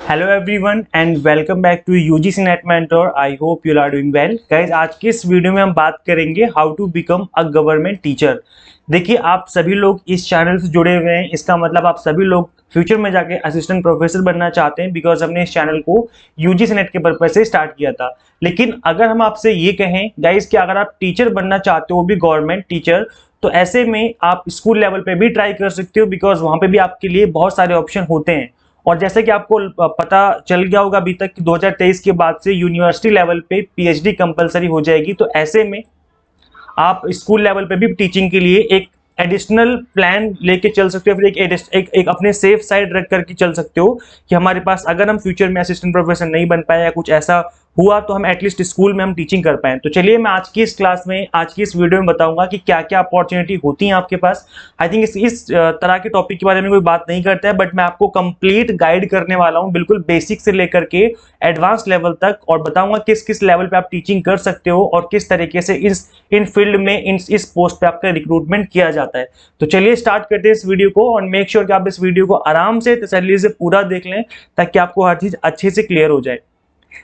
Hello everyone and welcome back to UGC NET mentor. I hope you are doing well guys. आज की इस video में हम बात करेंगे how to become a government teacher. देखिए, आप सभी लोग इस चैनल से जुड़े हुए हैं, इसका मतलब आप सभी लोग फ्यूचर में जाके असिस्टेंट प्रोफेसर बनना चाहते हैं, बिकॉज हमने इस चैनल को यूजीसी नेट के पर्पज से स्टार्ट किया था। लेकिन अगर हम आपसे ये कहें गाइस कि अगर आप टीचर बनना चाहते हो, वो भी गवर्नमेंट टीचर, तो ऐसे में आप स्कूल लेवल पे भी ट्राई कर सकते हो, बिकॉज वहां पे भी आपके लिए बहुत सारे ऑप्शन होते हैं। और जैसे कि आपको पता चल गया होगा अभी तक कि 2023 के बाद से यूनिवर्सिटी लेवल पे पीएचडी कंपलसरी हो जाएगी। तो ऐसे में आप स्कूल लेवल पे भी टीचिंग के लिए एक एडिशनल प्लान लेके चल सकते हो, फिर एक अपने सेफ साइड रख करके चल सकते हो कि हमारे पास अगर हम फ्यूचर में असिस्टेंट प्रोफेसर नहीं बन पाए या कुछ ऐसा हुआ तो हम एटलीस्ट स्कूल में हम टीचिंग कर पाए। तो चलिए, मैं आज की इस क्लास में, आज की इस वीडियो में बताऊंगा कि क्या क्या अपॉर्चुनिटी होती है आपके पास। आई थिंक इस तरह के टॉपिक के बारे में कोई बात नहीं करता है, बट मैं आपको कंप्लीट गाइड करने वाला हूं, बिल्कुल बेसिक से लेकर के एडवांस लेवल तक, और बताऊंगा किस किस लेवल पे आप टीचिंग कर सकते हो और किस तरीके से इन फील्ड में इस पोस्ट पे आपका रिक्रूटमेंट किया जाता है। तो चलिए स्टार्ट करते हैं इस वीडियो को, और मेक श्योर कि आप इस वीडियो को आराम से तसल्ली से पूरा देख लें ताकि आपको हर चीज अच्छे से क्लियर हो जाए।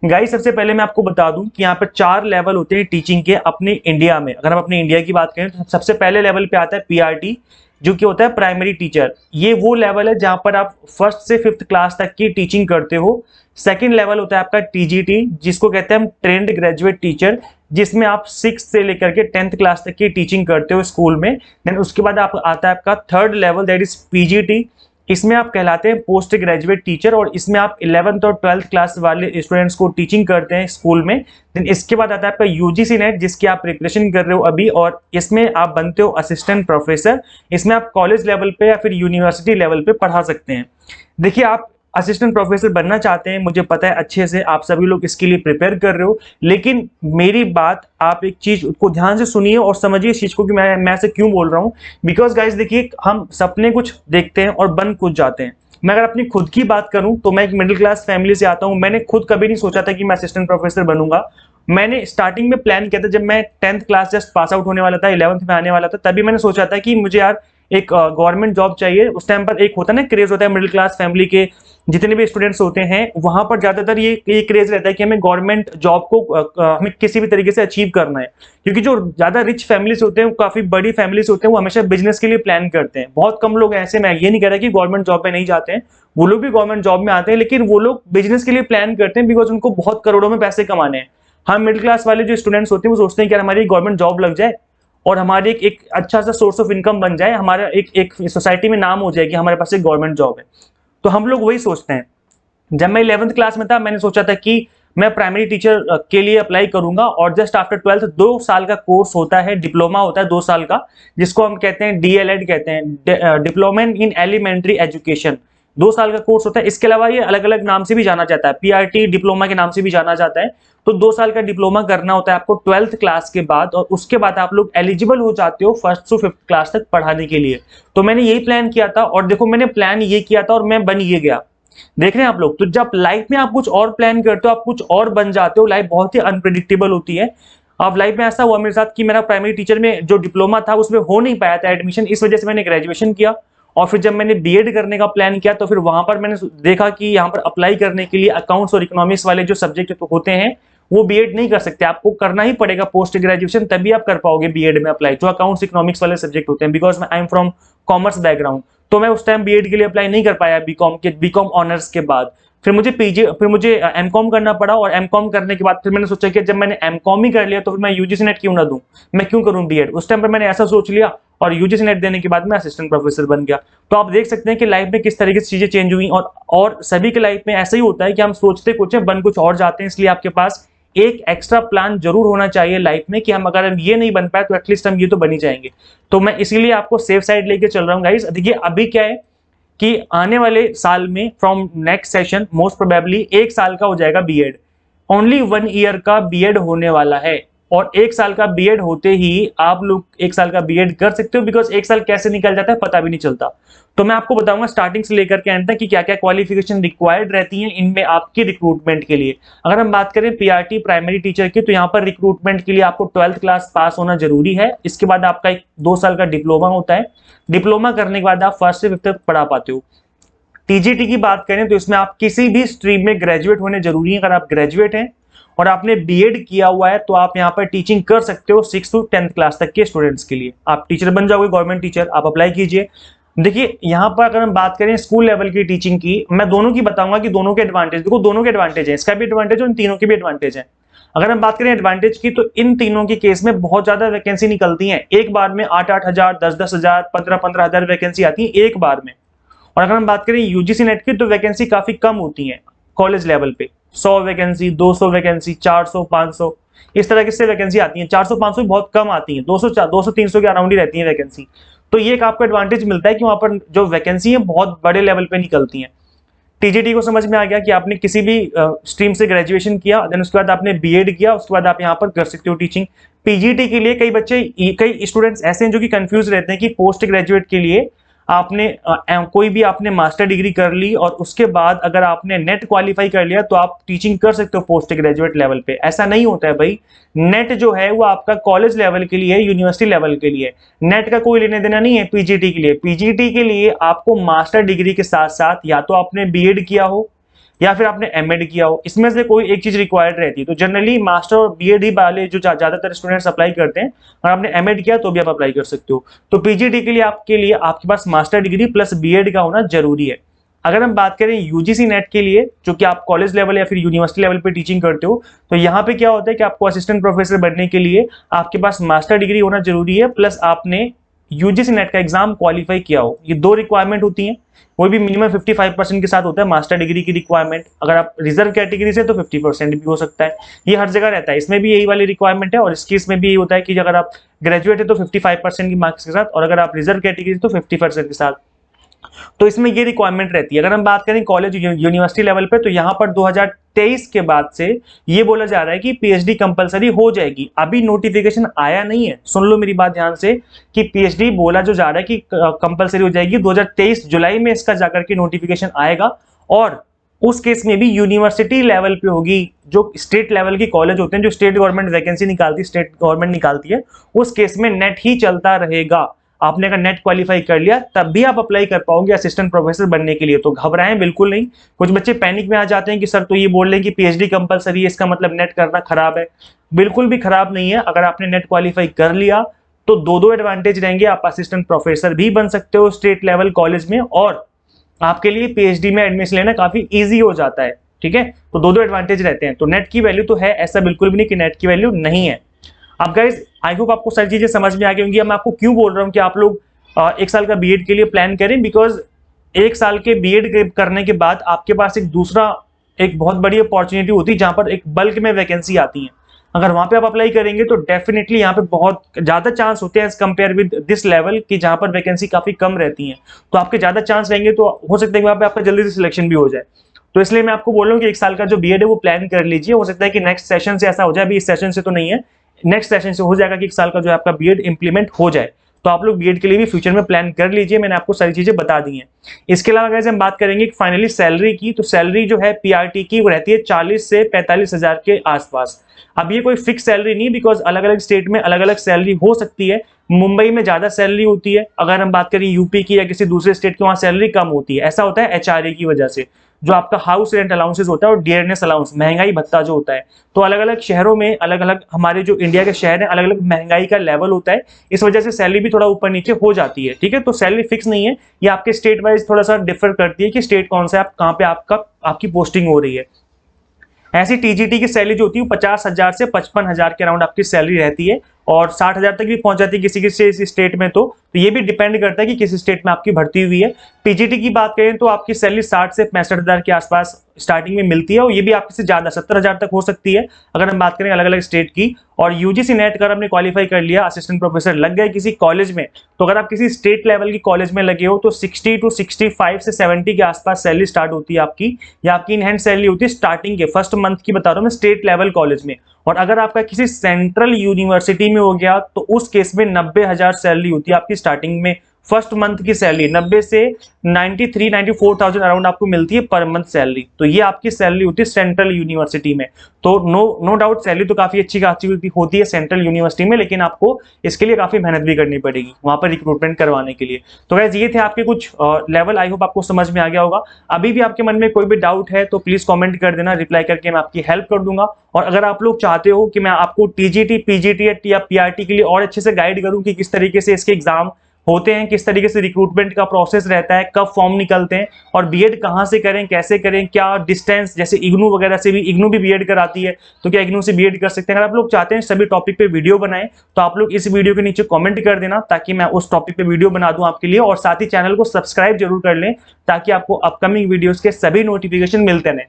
गाइस, सबसे पहले मैं आपको बता दूं कि यहाँ पर 4 लेवल होते हैं टीचिंग के अपने इंडिया में। अगर हम अपने इंडिया की बात करें तो सबसे पहले लेवल पे आता है पीआरटी, जो कि होता है प्राइमरी टीचर। ये वो लेवल है जहां पर आप फर्स्ट से 5th क्लास तक की टीचिंग करते हो। सेकंड लेवल होता है आपका टीजीटी, जिसको कहते हैं हम ट्रेंड ग्रेजुएट टीचर, जिसमें आप 6th से लेकर के 10th क्लास तक की टीचिंग करते हो स्कूल में। देन उसके बाद आप आता है आपका third level, that is PGT. इसमें आप कहलाते हैं पोस्ट ग्रेजुएट टीचर, और इसमें आप 11th और 12th क्लास वाले स्टूडेंट्स को टीचिंग करते हैं स्कूल में। देन इसके बाद आता है आपका यूजीसी नेट, जिसकी आप प्रिपरेशन कर रहे हो अभी, और इसमें आप बनते हो असिस्टेंट प्रोफेसर। इसमें आप कॉलेज लेवल पे या फिर यूनिवर्सिटी लेवल पे पढ़ा सकते हैं। देखिए, आप असिस्टेंट प्रोफेसर बनना चाहते हैं, मुझे पता है अच्छे से आप सभी लोग इसके लिए प्रिपेयर कर रहे हो, लेकिन मेरी बात आप एक चीज को ध्यान से सुनिए और समझिए इस चीज को कि मैं ऐसे क्यों बोल रहा हूं। बिकॉज गाइस देखिए, हम सपने कुछ देखते हैं और बन कुछ जाते हैं। मैं अगर अपनी खुद की बात करूं तो मैं एक मिडिल क्लास फैमिली से आता हूं। मैंने खुद कभी नहीं सोचा था कि मैं असिस्टेंट प्रोफेसर बनूंगा। मैंने स्टार्टिंग में प्लान किया था, जब मैं 10th class just pass out होने वाला था, 11th में आने वाला था, तभी मैंने सोचा था कि मुझे यार एक गवर्नमेंट जॉब चाहिए। उस टाइम पर एक होता है ना क्रेज, होता है मिडिल क्लास फैमिली के जितने भी स्टूडेंट्स होते हैं, वहां पर ज्यादातर ये क्रेज रहता है कि हमें गवर्नमेंट जॉब को हमें किसी भी तरीके से अचीव करना है। क्योंकि जो ज्यादा रिच फैमिलीज होते हैं, काफी बड़ी फैमिलीज होते हैं, वो हमेशा बिजनेस के लिए प्लान करते हैं। बहुत कम लोग ऐसे, मैं ये नहीं कह रहा कि गवर्नमेंट जॉब पे नहीं जाते हैं, वो लोग भी गवर्नमेंट जॉब में आते हैं, लेकिन वो लोग बिजनेस के लिए प्लान करते हैं, बिकॉज उनको बहुत करोड़ों में पैसे कमाने हैं। हम मिडिल क्लास वाले जो स्टूडेंट्स होते हैं, वो सोचते हैं कि हमारी गवर्नमेंट जॉब लग जाए और हमारे एक अच्छा सा सोर्स ऑफ इनकम बन जाए, हमारा एक सोसाइटी में नाम हो जाए कि हमारे पास एक गवर्नमेंट जॉब है। तो हम लोग वही सोचते हैं। जब मैं 11th क्लास में था, मैंने सोचा था कि मैं प्राइमरी टीचर के लिए अप्लाई करूंगा, और जस्ट आफ्टर 12th 2 साल का कोर्स होता है, डिप्लोमा होता है 2 साल का, जिसको हम कहते हैं डीएलएड कहते हैं, डिप्लोमा इन एलिमेंट्री एजुकेशन। 2 साल का कोर्स होता है। इसके अलावा ये अलग अलग नाम से भी जाना जाता है, पीआरटी डिप्लोमा के नाम से भी जाना जाता है। तो 2 साल का डिप्लोमा करना होता है आपको 12th क्लास के बाद, और उसके बाद आप लोग एलिजिबल हो जाते हो 1st से 5th क्लास तक पढ़ाने के लिए। तो मैंने यही प्लान किया था, और देखो मैंने प्लान ये किया था और मैं बन ये गया। देख रहे हैं आप लोग, तो जब लाइफ में आप कुछ और प्लान करते हो, आप कुछ और बन जाते हो। लाइफ बहुत ही अनप्रिडिक्टेबल होती है। अब लाइफ में ऐसा हुआ मेरे साथ कि मेरा प्राइमरी टीचर में जो डिप्लोमा था उसमें हो नहीं पाया था एडमिशन, इस वजह से मैंने ग्रेजुएशन किया। और फिर जब मैंने बीएड करने का प्लान किया, तो फिर वहां पर मैंने देखा कि यहाँ पर अप्लाई करने के लिए अकाउंट्स और इकोनॉमिक्स वाले जो सब्जेक्ट होते हैं, वो बीएड नहीं कर सकते, आपको करना ही पड़ेगा पोस्ट ग्रेजुएशन, तभी आप कर पाओगे बीएड में अप्लाई, जो अकाउंट्स इकोनॉमिक्स वाले सब्जेक्ट होते हैं। Because I am from commerce background, तो मैं उस टाइम बीएड के लिए अप्लाई नहीं कर पाया बीकॉम ऑनर्स के बाद। फिर मुझे एमकॉम करना पड़ा, और एमकॉम करने के बाद फिर मैंने सोचा कि जब मैंने एमकॉम ही कर लिया तो फिर मैं यूजीसी नेट क्यों ना दूं, मैं क्यों करूं बीएड। उस टाइम पर मैंने ऐसा सोच लिया, और यूजीसी नेट देने के बाद मैं असिस्टेंट प्रोफेसर बन गया। तो आप देख सकते हैं कि लाइफ में किस तरीके से चीजें चेंज हुई, और सभी के लाइफ में ऐसा ही होता है कि हम सोचते कुछ है, बन कुछ और जाते हैं। इसलिए आपके पास एक एक्स्ट्रा प्लान जरूर होना चाहिए लाइफ में, कि हम अगर हम ये नहीं बन पाए तो एटलीस्ट हम ये तो बन ही जाएंगे। तो मैं इसीलिए आपको सेफ साइड लेके चल रहा हूँ गाइस। देखिए, अभी क्या है कि आने वाले साल में from next session most probably 1 साल का हो जाएगा बीएड। ओनली 1 ईयर का बीएड होने वाला है, और 1 साल का बीएड होते ही आप लोग 1 साल का बीएड कर सकते हो। बिकॉज 1 साल कैसे निकल जाता है पता भी नहीं चलता। तो मैं आपको बताऊंगा स्टार्टिंग से लेकर के एंड तक कि क्या क्या क्वालिफिकेशन रिक्वायर्ड रहती है इनमें आपकी रिक्रूटमेंट के लिए। अगर हम बात करें पीआरटी प्राइमरी टीचर की, तो यहाँ पर रिक्रूटमेंट के लिए आपको 12th क्लास पास होना जरूरी है। इसके बाद आपका एक 2 साल का डिप्लोमा होता है। डिप्लोमा करने के बाद आप 1st से 5th तक पढ़ा पाते हो। टीजीटी की बात करें तो इसमें आप किसी भी स्ट्रीम में ग्रेजुएट होने जरूरी है। अगर आप ग्रेजुएट हैं और आपने बीएड किया हुआ है तो आप यहाँ पर टीचिंग कर सकते हो 6 to 10th क्लास तक के स्टूडेंट्स के लिए। आप टीचर बन जाओगे, गवर्नमेंट टीचर, आप अप्लाई कीजिए। देखिए यहाँ पर अगर हम बात करें स्कूल लेवल की टीचिंग की, मैं दोनों की बताऊंगा कि दोनों के एडवांटेज, देखो दोनों के एडवांटेज है, इसका भी एडवांटेज है, इन तीनों के भी एडवांटेज है। अगर हम बात करें एडवांटेज की तो इन तीनों के केस में बहुत ज्यादा वैकेंसी निकलती हैं, एक बार में 8-8 हजार, 10-10 हजार, 15-15 हजार वैकेंसी आती है एक बार में। और अगर हम बात करें यूजीसी नेट की तो वैकेंसी काफी कम होती है कॉलेज लेवल पे, 100 वैकेंसी, 200 वैकेंसी, 400, 500 इस तरह की से वैकेंसी आती है। 400 500 बहुत कम आती है, 200 300 के अराउंड ही रहती है वैकेंसी। तो ये एक आपको एडवांटेज मिलता है कि वहां पर जो वैकेंसी है बहुत बड़े लेवल पे निकलती है। टीजीटी को समझ में आ गया कि आपने किसी भी स्ट्रीम से ग्रेजुएशन किया, देन उसके बाद आपने बीएड किया, उसके बाद आप यहाँ पर कर सकते हो टीचिंग। पीजीटी के लिए कई स्टूडेंट्स ऐसे हैं जो कि कंफ्यूज रहते हैं कि पोस्ट ग्रेजुएट के लिए आपने कोई भी आपने मास्टर डिग्री कर ली और उसके बाद अगर आपने नेट क्वालिफाई कर लिया तो आप टीचिंग कर सकते हो पोस्ट ग्रेजुएट लेवल पे। ऐसा नहीं होता है भाई, नेट जो है वो आपका कॉलेज लेवल के लिए, यूनिवर्सिटी लेवल के लिए, नेट का कोई लेने देना नहीं है। पीजीटी के लिए, पीजीटी के लिए आपको मास्टर डिग्री के साथ साथ या तो आपने बीएड किया हो या फिर आपने एमएड किया हो, इसमें से कोई एक चीज रिक्वायर्ड रहती है। तो जनरली मास्टर और बीएड ही वाले जो ज्यादातर स्टूडेंट्स अप्लाई करते हैं, और आपने एमएड किया तो भी आप अप्लाई कर सकते हो। तो पीजीटी के लिए आपके पास मास्टर डिग्री प्लस बीएड का होना जरूरी है। अगर हम बात करें यूजीसी नेट के लिए, जो कि आप कॉलेज लेवल या फिर यूनिवर्सिटी लेवल पे टीचिंग करते हो, तो यहाँ पे क्या होता है कि आपको असिस्टेंट प्रोफेसर बनने के लिए आपके पास मास्टर डिग्री होना जरूरी है, प्लस आपने यूजीसी नेट का एग्जाम क्वालिफाई किया हो। ये दो रिक्वायरमेंट होती हैं, कोई भी मिनिमम 55% के साथ होता है मास्टर डिग्री की रिक्वायरमेंट। अगर आप रिजर्व कैटेगरी से तो 50% भी हो सकता है, ये हर जगह रहता है। इसमें भी यही वाली रिक्वायरमेंट है और इसकी इसमें भी यही होता है कि अगर आप ग्रेजुएट है तो 55% की मार्क्स के साथ, और अगर आप रिजर्व कैटेगरी तो 50% के साथ। तो इसमें ये रिक्वायरमेंट रहती है। अगर हम बात करें कॉलेज यूनिवर्सिटी लेवल पे, तो यहाँ पर 2023 के बाद से ये बोला जा रहा है कि पीएचडी कंपलसरी हो जाएगी। अभी नोटिफिकेशन आया नहीं है, सुन लो मेरी बात ध्यान से, कि पीएचडी बोला जो जा रहा है कि कंपलसरी हो जाएगी 2023 जुलाई में, इसका जाकर के नोटिफिकेशन आएगा। और उस केस में भी यूनिवर्सिटी लेवल पे होगी, जो स्टेट लेवल की कॉलेज होते हैं, जो स्टेट गवर्नमेंट वैकेंसी निकालती है, स्टेट गवर्नमेंट निकालती है, उस केस में नेट ही चलता रहेगा। आपने अगर नेट क्वालिफाई कर लिया तब भी आप अप्लाई कर पाओगे असिस्टेंट प्रोफेसर बनने के लिए। तो घबराएं बिल्कुल नहीं। कुछ बच्चे पैनिक में आ जाते हैं कि सर तो ये बोल रहे हैं कि पीएचडी कंपलसरी है, इसका मतलब नेट करना खराब है। बिल्कुल भी खराब नहीं है। अगर आपने नेट क्वालिफाई कर लिया तो दो एडवांटेज रहेंगे, आप असिस्टेंट प्रोफेसर भी बन सकते हो स्टेट लेवल कॉलेज में, और आपके लिए पीएचडी में एडमिशन लेना काफी ईजी हो जाता है। ठीक है, तो दो एडवांटेज रहते हैं। तो नेट की वैल्यू तो है, ऐसा बिल्कुल भी नहीं कि नेट की वैल्यू नहीं है। अब गाइस आई होप आपको सारी चीजें समझ में आ गई होंगी। मैं आपको क्यों बोल रहा हूँ कि आप लोग 1 साल का बीएड के लिए प्लान करें, बिकॉज 1 साल के बीएड करने के बाद आपके पास एक बहुत बड़ी अपॉर्चुनिटी होती है जहां पर एक बल्क में वैकेंसी आती है। अगर वहां पे आप अप्लाई करेंगे तो डेफिनेटली यहाँ पे बहुत ज्यादा चांस होते हैं as compare with this level की, जहां पर वैकेंसी काफी कम रहती है। तो आपके ज्यादा चांस रहेंगे, तो हो सकता है वहां पे आपका जल्दी से सिलेक्शन भी हो जाए। तो इसलिए मैं आपको बोल रहा हूँ कि 1 साल का जो बीएड है वो प्लान कर लीजिए। हो सकता है कि नेक्स्ट सेशन से ऐसा हो जाए, अभी इस सेशन से तो नहीं है, नेक्स्ट सेशन से हो जाएगा कि 1 साल का जो है आपका बीएड इंप्लीमेंट हो जाए। तो आप लोग बीएड के लिए भी फ्यूचर में प्लान कर लीजिए। मैंने आपको सारी चीजें बता दी हैं। इसके अलावा अगर हम बात करेंगे फाइनली सैलरी की, तो सैलरी जो है पीआरटी की वो रहती है 40 से 45 हजार के आसपास। अब ये कोई फिक्स सैलरी नहीं, बिकॉज अलग अलग स्टेट में अलग अलग सैलरी हो सकती है। मुंबई में ज्यादा सैलरी होती है, अगर हम बात करें यूपी की या किसी दूसरे स्टेट की, वहां सैलरी कम होती है। ऐसा होता है एचआरए की वजह से, जो आपका हाउस रेंट अलाउंसेस होता है और डियरनेस अलाउंस, महंगाई भत्ता जो होता है। तो अलग अलग शहरों में अलग अलग, हमारे जो इंडिया के शहर हैं, अलग अलग महंगाई का लेवल होता है। इस वजह से सैलरी भी थोड़ा ऊपर नीचे हो जाती है। ठीक है, तो सैलरी फिक्स नहीं है, ये आपके स्टेट वाइज थोड़ा सा डिफर करती है कि स्टेट कौन सा है, कहाँ पे आपकी पोस्टिंग हो रही है। ऐसी टीजीटी की सैलरी जो होती है 50 हजार से 55 हजार के अराउंड आपकी सैलरी रहती है, और 60 हजार तक भी पहुंच जाती है किसी किसी स्टेट में। तो ये भी डिपेंड करता है कि किस स्टेट में आपकी भर्ती हुई है। पीजीटी की बात करें तो आपकी सैलरी 60 से 65 हजार के आसपास स्टार्टिंग में मिलती है, और ये भी आपसे से ज्यादा 70 हजार तक हो सकती है अगर हम बात करें अलग अलग स्टेट की। और यूजीसी नेट अगर आपने क्वालिफाई कर लिया, असिस्टेंट प्रोफेसर लग गए किसी कॉलेज में, तो अगर आप किसी स्टेट लेवल की कॉलेज में लगे हो तो 60 to 65 से 70 के आसपास सैलरी स्टार्ट होती है आपकी, या आपकी इन हैंड सैलरी होती है स्टार्टिंग के फर्स्ट मंथ की बता रहा हूं मैं, स्टेट लेवल कॉलेज में। और अगर आपका किसी सेंट्रल यूनिवर्सिटी में हो गया तो उस केस में 90 हजार सैलरी होती है आपकी स्टार्टिंग में फर्स्ट मंथ की सैलरी 90 से 93-94,000 अराउंड आपको मिलती है पर मंथ सैलरी। तो ये आपकी सैलरी होती है सेंट्रल यूनिवर्सिटी में। तो नो डाउट सैलरी तो काफी अच्छी होती है सेंट्रल यूनिवर्सिटी में, लेकिन आपको इसके लिए काफी मेहनत भी करनी पड़ेगी वहां पर रिक्रूटमेंट करवाने के लिए। तो गाइस ये थे आपके कुछ लेवल, आई होप आपको समझ में आ गया होगा। अभी भी आपके मन में कोई भी डाउट है तो प्लीज कमेंट कर देना, रिप्लाई करके मैं आपकी हेल्प कर दूंगा। और अगर आप लोग चाहते हो कि मैं आपको टीजीटी, पीजीटी या पीआरटी के लिए और अच्छे से गाइड करूं कि किस तरीके से इसके एग्जाम होते हैं, किस तरीके से रिक्रूटमेंट का प्रोसेस रहता है, कब फॉर्म निकलते हैं, और बीएड कहां से करें, कैसे करें, क्या डिस्टेंस, जैसे इग्नू वगैरह से भी, इग्नू भी बीएड कराती है तो क्या इग्नू से बीएड कर सकते हैं। अगर आप लोग चाहते हैं सभी टॉपिक पे वीडियो बनाएं तो आप लोग इस वीडियो के नीचे कमेंट कर देना ताकि मैं उस टॉपिक पे वीडियो बना दूं आपके लिए। और साथ ही चैनल को सब्सक्राइब जरूर कर लें ताकि आपको अपकमिंग वीडियोस के सभी नोटिफिकेशन मिलते रहें।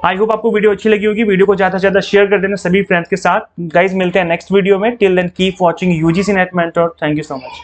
आई होप आपको वीडियो अच्छी लगी होगी। वीडियो को ज्यादा से ज्यादा शेयर कर देना सभी फ्रेंड्स के साथ। गाइस मिलते हैं नेक्स्ट वीडियो में। Till then keep watching UGC NET mentor. Thank you so much.